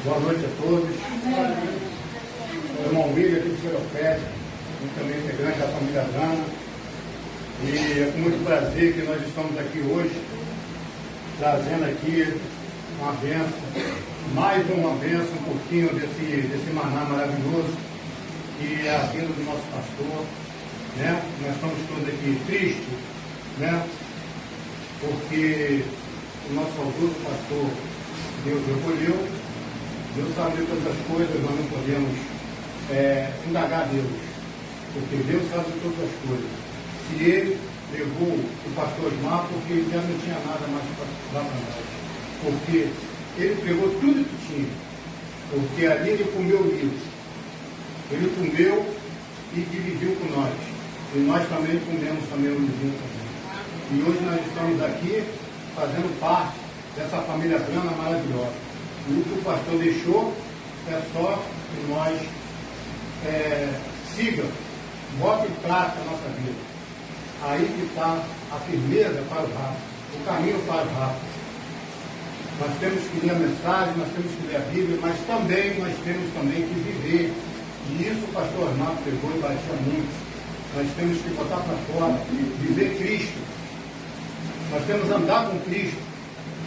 Boa noite a todos. Meu irmão William, aqui do Seropédia, também integrante da família Brana. E é com muito prazer que nós estamos aqui hoje, trazendo aqui uma bênção, mais uma bênção, um pouquinho desse maná maravilhoso, que é a vinda do nosso pastor, né? Nós estamos todos aqui tristes, né? Porque o nosso saudoso pastor, Deus recolheu, Deus sabe de todas as coisas, nós não podemos indagar Deus, porque Deus sabe de todas as coisas. Se ele levou o pastor Osmar, porque ele já não tinha nada mais para dar para nós, porque ele pegou tudo que tinha, porque ali ele comeu o livro, ele comeu e dividiu com nós, e nós também comemos também o livrinho também. E hoje nós estamos aqui fazendo parte dessa família Brana maravilhosa. E o que o pastor deixou é só que nós sigamos, bota em prática a nossa vida. Aí que está a firmeza para o rápido, o caminho para o rápido. Nós temos que ler a mensagem, nós temos que ler a Bíblia, mas também nós temos também que viver. E isso o pastor Arnaldo pegou e batia muito. Nós temos que botar para fora, viver Cristo. Nós temos que andar com Cristo.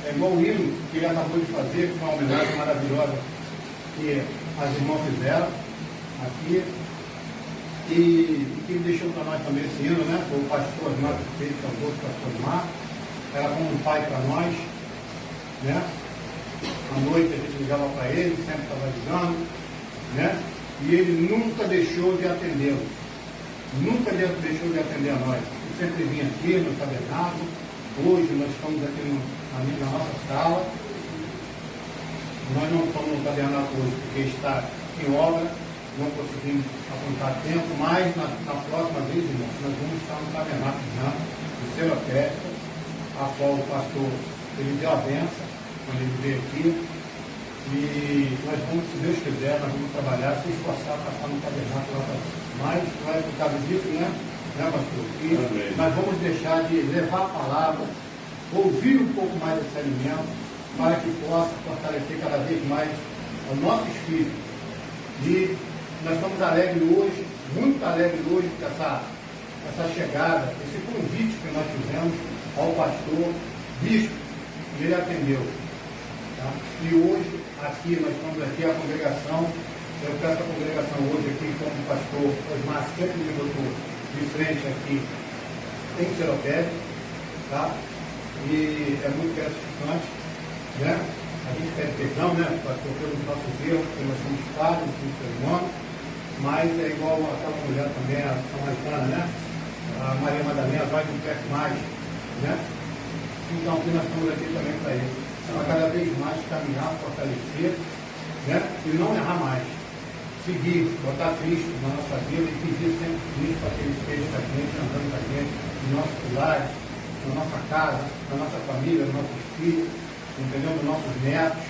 É igual o hino que ele acabou de fazer, com uma homenagem maravilhosa que as irmãs fizeram aqui. E que ele deixou para nós também esse hino, né? O pastor Osmar que fez, o pastor Osmar. Era como um pai para nós, né? À noite a gente ligava para ele, sempre estava ligando, né? E ele nunca deixou de atendê-lo. Nunca deixou de atender a nós. Ele sempre vinha aqui no tabernáculo. Hoje nós estamos aqui na nossa sala. Nós não estamos no tabernáculo hoje porque está em obra, não conseguimos apontar tempo, mas na próxima vez, irmãos, nós vamos estar no tabernáculo já, do Seropédia, a qual o pastor ele deu a benção quando ele veio aqui. E nós vamos, se Deus quiser, nós vamos trabalhar, se esforçar para estar no tabernáculo lá. Mas não é por causa disso, né, pastor? E nós vamos deixar de levar a palavra, ouvir um pouco mais desse alimento, para que possa fortalecer cada vez mais o nosso espírito. E nós estamos alegres hoje, muito alegres hoje com essa chegada, esse convite que nós fizemos ao pastor Bispo, e ele atendeu. Tá? E hoje, aqui, nós estamos aqui, a congregação, eu peço a congregação hoje aqui, como o pastor Osmar sempre me botou de frente aqui, tem Seropédia, tá? E é muito gratificante, né? A gente pede perdão, né, pastor, pelos nossos erros, porque nós somos padres, somos seres humanos, mas é igual aquela mulher também, a samaritana, né? A Maria Madalena vai de um perto mais, né? Então, que nós estamos aqui também para isso, para cada vez mais caminhar, fortalecer, né? E não errar mais. Seguir, botar Cristo na nossa vida e pedir sempre Cristo para que Ele esteja com a gente, andando com a gente, nos nossos lares, na nossa casa, na nossa família, nos nossos filhos, entendeu? Nos nossos netos,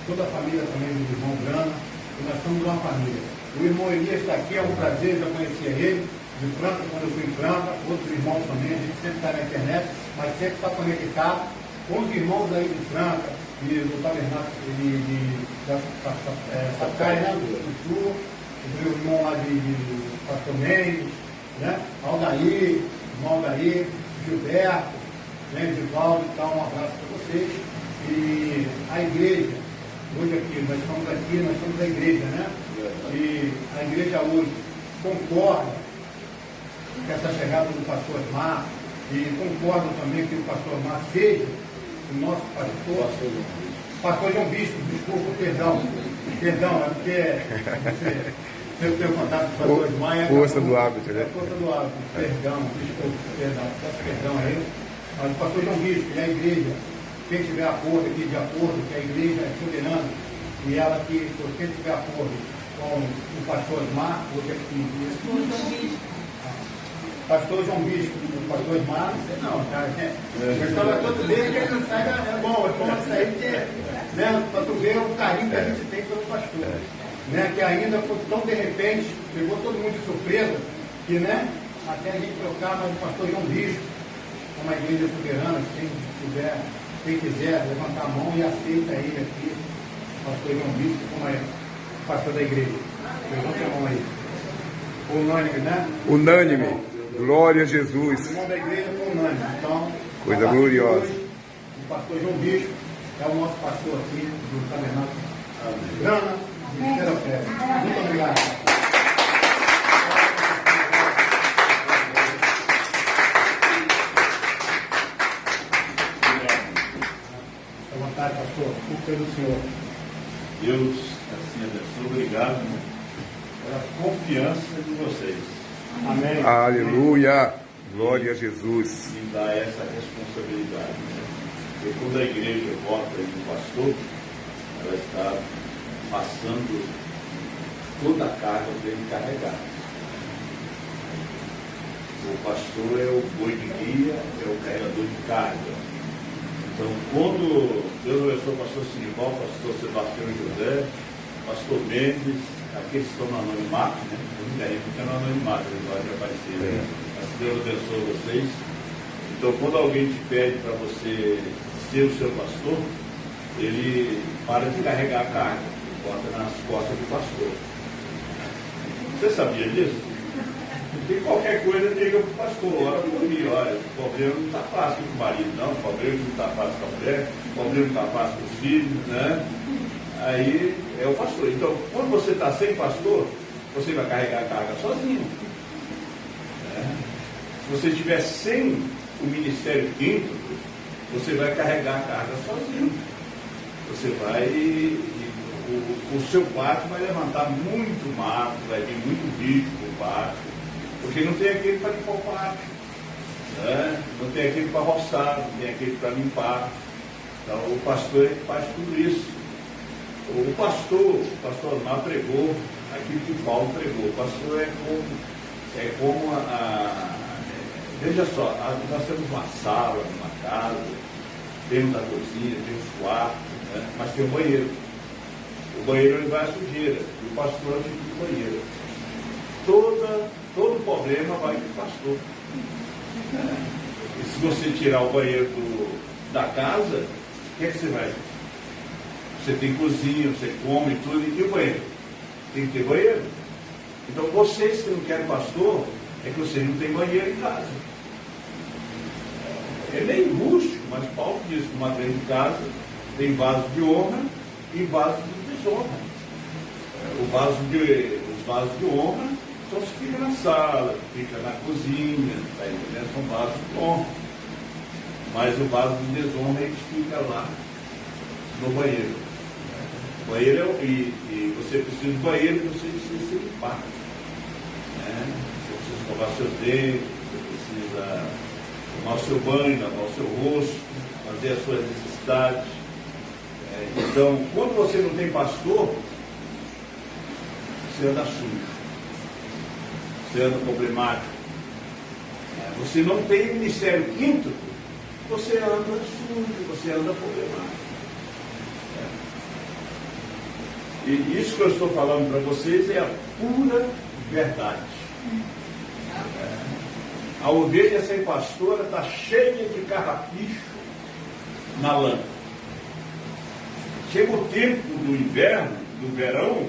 toda a família também do irmão Brana, e nós somos uma família. O irmão Elias está aqui, é um prazer, já conhecia ele, de Franca, quando eu fui em Franca, outros irmãos também, a gente sempre está na internet, mas sempre está conectado com os irmãos aí de Franca, e do tabernáculo de Sakai, né, do Sul, o meu irmão lá de Pastor Mendes, né, Aldair, irmão Aldair, Gilberto, né, Edivaldo, então um abraço para vocês. E a igreja, hoje aqui, nós somos a igreja, né? E a igreja hoje concorda com essa chegada do pastor Osmar, e concorda também que o pastor Osmar seja o nosso pastor João Bispo, desculpa, perdão, é porque eu tenho contato com o pastor Osmar. Força do hábito, né? Força do hábito, perdão, desculpa, peço perdão a ele. Mas o pastor João Bispo e a igreja, quem tiver acordo aqui de acordo, que a igreja é soberana, e ela que, quem tiver acordo com o pastor Osmar, hoje aqui, pastor João Bispo, o pastor Osmar, não sei não, cara. Eu estava todo dia que ele não sai, é bom isso aí, porque, né, para tu ver o carinho que a gente tem pelo pastor. Né, que ainda, tão de repente, pegou todo mundo de surpresa, que, né, até a gente trocar, mas o pastor João Bispo, uma igreja soberana, quem quiser levantar a mão e aceita ele aqui, pastor João Bispo, como é o pastor da igreja. Levanta a mão aí. Unânime, né? Unânime. Glória a Jesus. O irmão da igreja foi unânime. Então, Coisa gloriosa. Hoje, o pastor João Bispo é o nosso pastor aqui do Tabernáculo Grana de Feira-Fé. Muito obrigado. Fique à vontade, pastor. Tudo pelo Senhor. Deus assim abençoe. Obrigado pela confiança de vocês Amém. Aleluia. Glória a Jesus. em dar essa responsabilidade. Porque quando a igreja vota no pastor, ela está passando toda a carga para ele carregar. O pastor é o boi de guia, é o carregador de carga. Então, quando Deus abençoe o pastor Sinival, o pastor Sebastião José, o pastor Mendes, aqueles que estão no anonimato, né? Muita gente fica no anonimato, eles podem aparecer. Mas Deus abençoe vocês. Então, quando alguém te pede para você ser o seu pastor, ele para de carregar a carga, bota nas costas do pastor. Você sabia disso? Porque qualquer coisa liga para o pastor, ora por mim, olha, o problema não está fácil com o marido, não, o problema não está fácil com a mulher, o problema não está fácil com os filhos, né? Aí é o pastor. Então, quando você está sem pastor, você vai carregar a carga sozinho. Né? Se você estiver sem o ministério quinto, você vai carregar a carga sozinho. Você vai, o seu pátio vai levantar muito mato, vai vir muito bicho para o pátio, porque não tem aquele para limpar o pátio, né? Não tem aquele para roçar, não tem aquele para limpar. Então o pastor é que faz tudo isso. O pastor Osmar pregou aquilo que Paulo pregou. O pastor é como veja só, nós temos uma sala, uma casa, temos a cozinha, temos quarto, né? Mas tem um banheiro. O banheiro ele vai à sujeira, e o pastor é o tipo de banheiro. Todo problema vai para o pastor. E se você tirar o banheiro da casa, o que é que você vai? Você tem cozinha, você come tudo, e o banheiro? Tem que ter banheiro. Então vocês que não querem pastor, é que vocês não têm banheiro em casa. É meio rústico, mas Paulo diz que uma grande casa tem vaso de honra e vaso de desonra. Os vasos de honra são os que ficam na sala, ficam na cozinha, tá entendendo? São vasos de honra. Mas o vaso de desonra ele fica lá no banheiro. O banheiro e você precisa do banheiro e você precisa se limpar. Né? Você precisa escovar seus dentes, você precisa tomar o seu banho, lavar o seu rosto, fazer as suas necessidades. Então, quando você não tem pastor, você anda sujo, você anda problemático. Você não tem ministério quinto, você anda sujo, você anda problemático. E isso que eu estou falando para vocês é a pura verdade. A ovelha sem pastora está cheia de carrapicho na lã. Chega o tempo do inverno, do verão,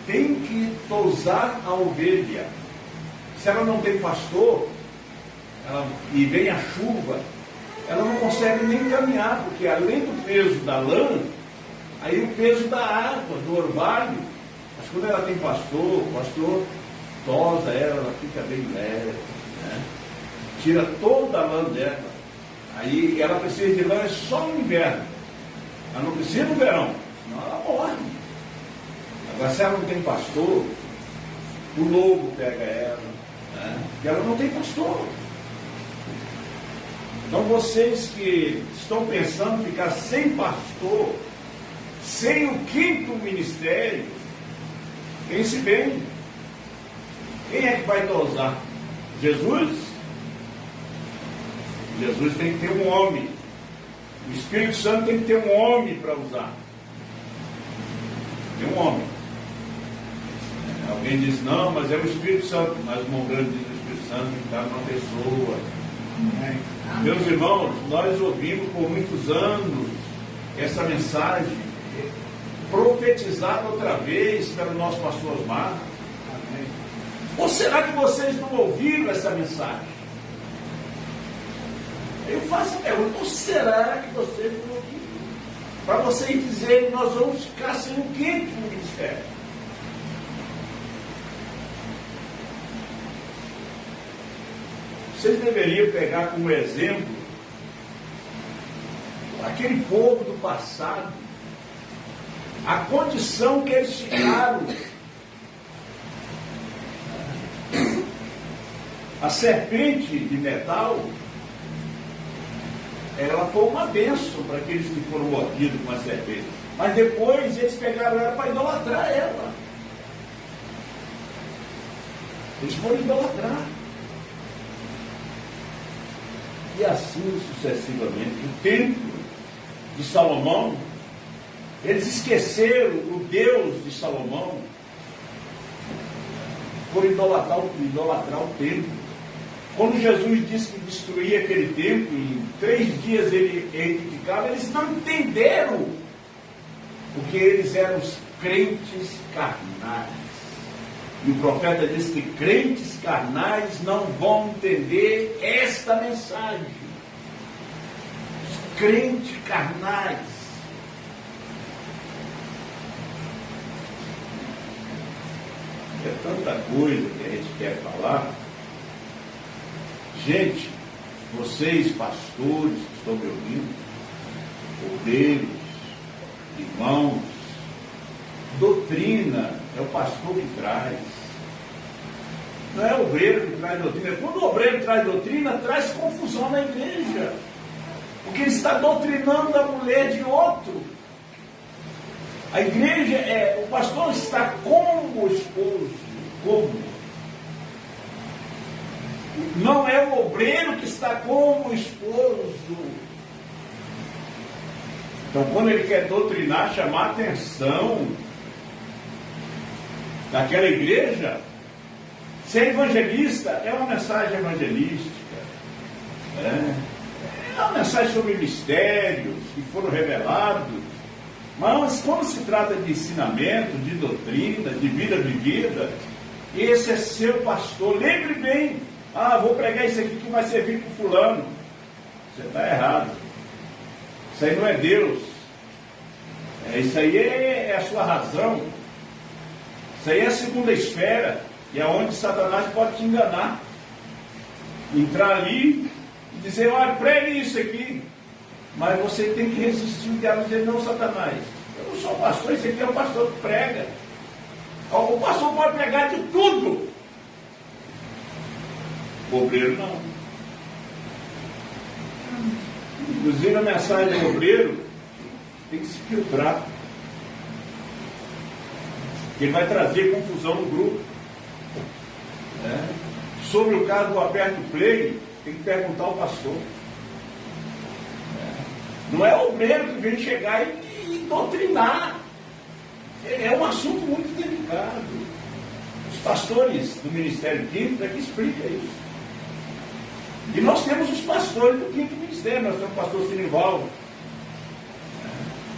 tem que tosar a ovelha. Se ela não tem pastor, e vem a chuva, ela não consegue nem caminhar, porque além do peso da lã, aí o peso da água, do orvalho. Mas quando ela tem pastor, o pastor tosa ela fica bem leve, né? Tira toda a lã dela. Aí ela precisa de lã só no inverno. Ela não precisa no verão, senão ela morre. Agora, se ela não tem pastor, o lobo pega ela, né? Porque ela não tem pastor. Então, vocês que estão pensando em ficar sem pastor, sem o quinto ministério, pense bem. Quem é que vai tosar? Jesus? Jesus tem que ter um homem. O Espírito Santo tem que ter um homem para usar. Tem um homem. Alguém diz, não, mas é o Espírito Santo. Mas o grande diz, o Espírito Santo tem que estar numa pessoa. Meus irmãos, nós ouvimos por muitos anos essa mensagem. profetizada outra vez pelo nosso pastor Osmar? Amém. Ou será que vocês não ouviram essa mensagem? Eu faço a pergunta, ou será que vocês não ouviram? Para vocês dizerem, nós vamos ficar sem o quê no ministério? Vocês deveriam pegar como exemplo aquele povo do passado, a condição que eles ficaram. A serpente de metal, ela foi uma bênção para aqueles que foram mordidos com a serpente. Mas depois eles pegaram ela para idolatrar ela. Eles foram idolatrar. E assim sucessivamente. O templo de Salomão, eles esqueceram o Deus de Salomão, foram idolatrar o templo. Quando Jesus disse que destruía aquele templo, em 3 dias ele edificava, eles não entenderam, porque eles eram os crentes carnais. E o profeta disse que crentes carnais não vão entender esta mensagem. Os crentes carnais. É tanta coisa que a gente quer falar. Gente, vocês pastores que estão me ouvindo, obreiros, irmãos, doutrina é o pastor que traz. Não é o obreiro que traz doutrina. Quando o obreiro traz doutrina, traz confusão na igreja. Porque ele está doutrinando a mulher de outro. A igreja o pastor está como o esposo. Como? Não é o obreiro que está como o esposo. Então, quando ele quer doutrinar, chamar a atenção daquela igreja, ser evangelista é uma mensagem evangelística. É uma mensagem sobre mistérios que foram revelados. Mas quando se trata de ensinamento, de doutrina, de vida vivida, esse é seu pastor. Lembre bem, vou pregar isso aqui que vai servir para o fulano. Você está errado. Isso aí não é Deus. Isso aí é a sua razão. Isso aí é a segunda esfera. E é onde Satanás pode te enganar. Entrar ali e dizer, olha, pregue isso aqui. Mas você tem que resistir o diabo e dizer, não, Satanás, eu não sou pastor, esse aqui é o pastor que prega. O pastor pode pregar de tudo. O obreiro não. Inclusive a mensagem do obreiro tem que se filtrar. Ele vai trazer confusão no grupo. Sobre o caso do aperto play, tem que perguntar ao pastor. Não é o obreiro que vem chegar e doutrinar. É um assunto muito delicado. Os pastores do Ministério Quinto é que explica isso. E nós temos os pastores do Quinto Ministério. Nós temos o pastor Sinivaldo.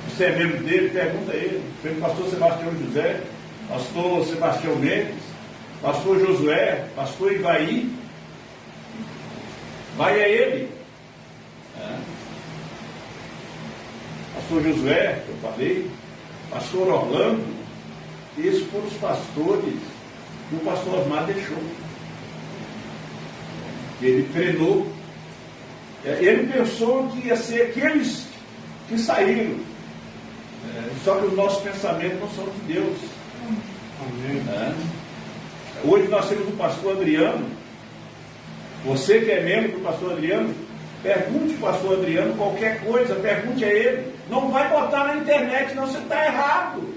Você é membro dele, pergunta a ele. Temos o pastor Sebastião José, pastor Sebastião Mendes, pastor Josué, pastor Ivaí. Vai a ele. Pastor Josué, que eu falei, pastor Orlando, esses foram os pastores que o pastor Osmar deixou. Ele treinou. Ele pensou que ia ser aqueles que saíram. Só que os nossos pensamentos não são de Deus. Amém. Hoje nós temos o pastor Adriano. Você que é membro do pastor Adriano, pergunte ao pastor Adriano qualquer coisa, pergunte a ele. Não vai botar na internet, não, você está errado.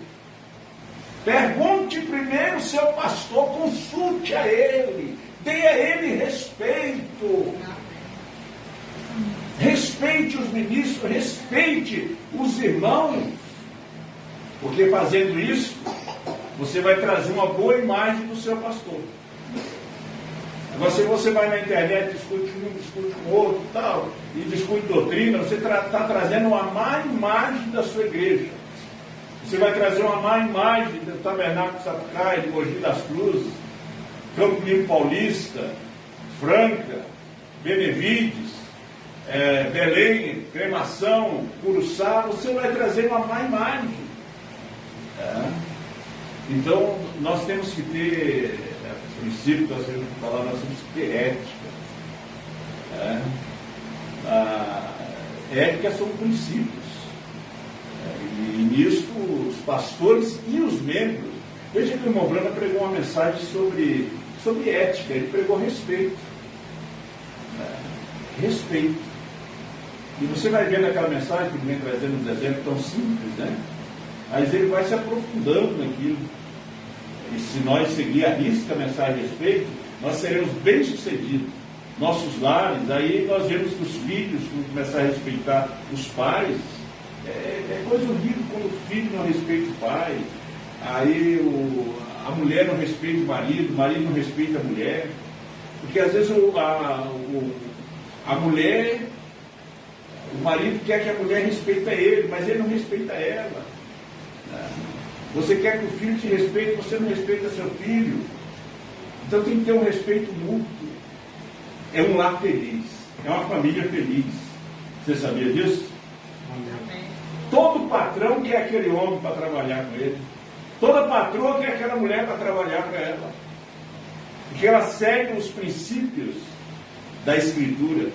Pergunte primeiro o seu pastor, consulte a ele, dê a ele respeito. Respeite os ministros, respeite os irmãos. Porque fazendo isso, você vai trazer uma boa imagem do seu pastor. Agora, se você vai na internet, discute com um, discute com outro e discute doutrina, você está trazendo uma má imagem da sua igreja. Você vai trazer uma má imagem do Tabernáculo de Sapucaí, de Mogi das Cruzes, Campo Limpo Paulista, Franca, Benevides, Belém, Cremação, Curuçá. Você vai trazer uma má imagem. Então, nós temos que ter princípio, nós temos que falar, nós temos que ter ética. Ética são princípios. E nisso, os pastores e os membros. Veja que o irmão Brana pregou uma mensagem sobre ética, ele pregou respeito. Respeito. E você vai vendo aquela mensagem que ele vem trazendo uns exemplos tão simples, né? Mas ele vai se aprofundando naquilo. E se nós seguir a risca a mensagem a respeito, nós seremos bem-sucedidos. Nossos lares, aí nós vemos que os filhos vão começar a respeitar os pais. É coisa horrível quando o filho não respeita o pai. Aí a mulher não respeita o marido não respeita a mulher. Porque às vezes a mulher, o marido quer que a mulher respeite ele, mas ele não respeita ela. Você quer que o filho te respeite, você não respeita seu filho. Então tem que ter um respeito mútuo. É um lar feliz, é uma família feliz. Você sabia disso? Amém. Todo patrão quer aquele homem para trabalhar com ele. Toda patroa quer aquela mulher para trabalhar com ela. Porque ela segue os princípios da Escritura.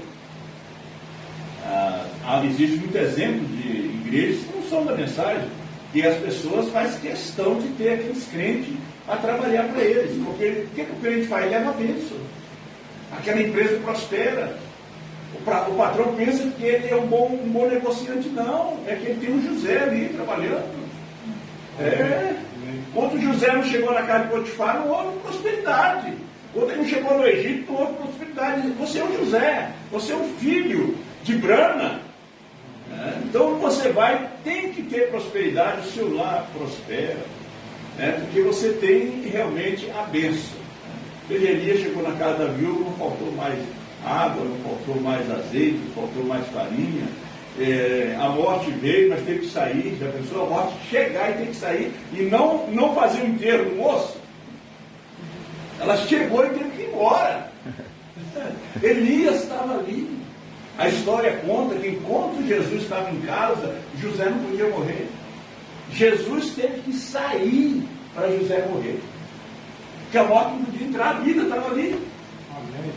Existe muito exemplo de igrejas que não são da mensagem, e as pessoas fazem questão de ter aqueles crentes a trabalhar para eles. Porque o que o crente faz? Ele leva a bênção. Aquela empresa prospera. O patrão pensa que ele é um bom negociante. Não, é que ele tem um José ali trabalhando. Quando José não chegou na casa de Potifar, não houve prosperidade. Quando ele não chegou no Egito, não houve prosperidade. Você é um José, você é um filho de Brana. Então você tem que ter prosperidade, o seu lar prospera, porque você tem realmente a bênção. Elias chegou na casa da viúva, não faltou mais água, não faltou mais azeite, não faltou mais farinha. A morte veio, mas teve que sair. Já pensou? A morte chegar e tem que sair e não fazer o enterro do moço? Ela chegou e teve que ir embora. Elias estava ali. A história conta que enquanto Jesus estava em casa, José não podia morrer. Jesus teve que sair para José morrer. Porque a morte não podia entrar, a vida estava ali. Amém.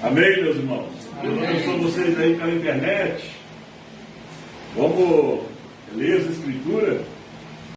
Amém, meus irmãos? Deus abençoe vocês aí pela internet. Vamos ler as Escrituras.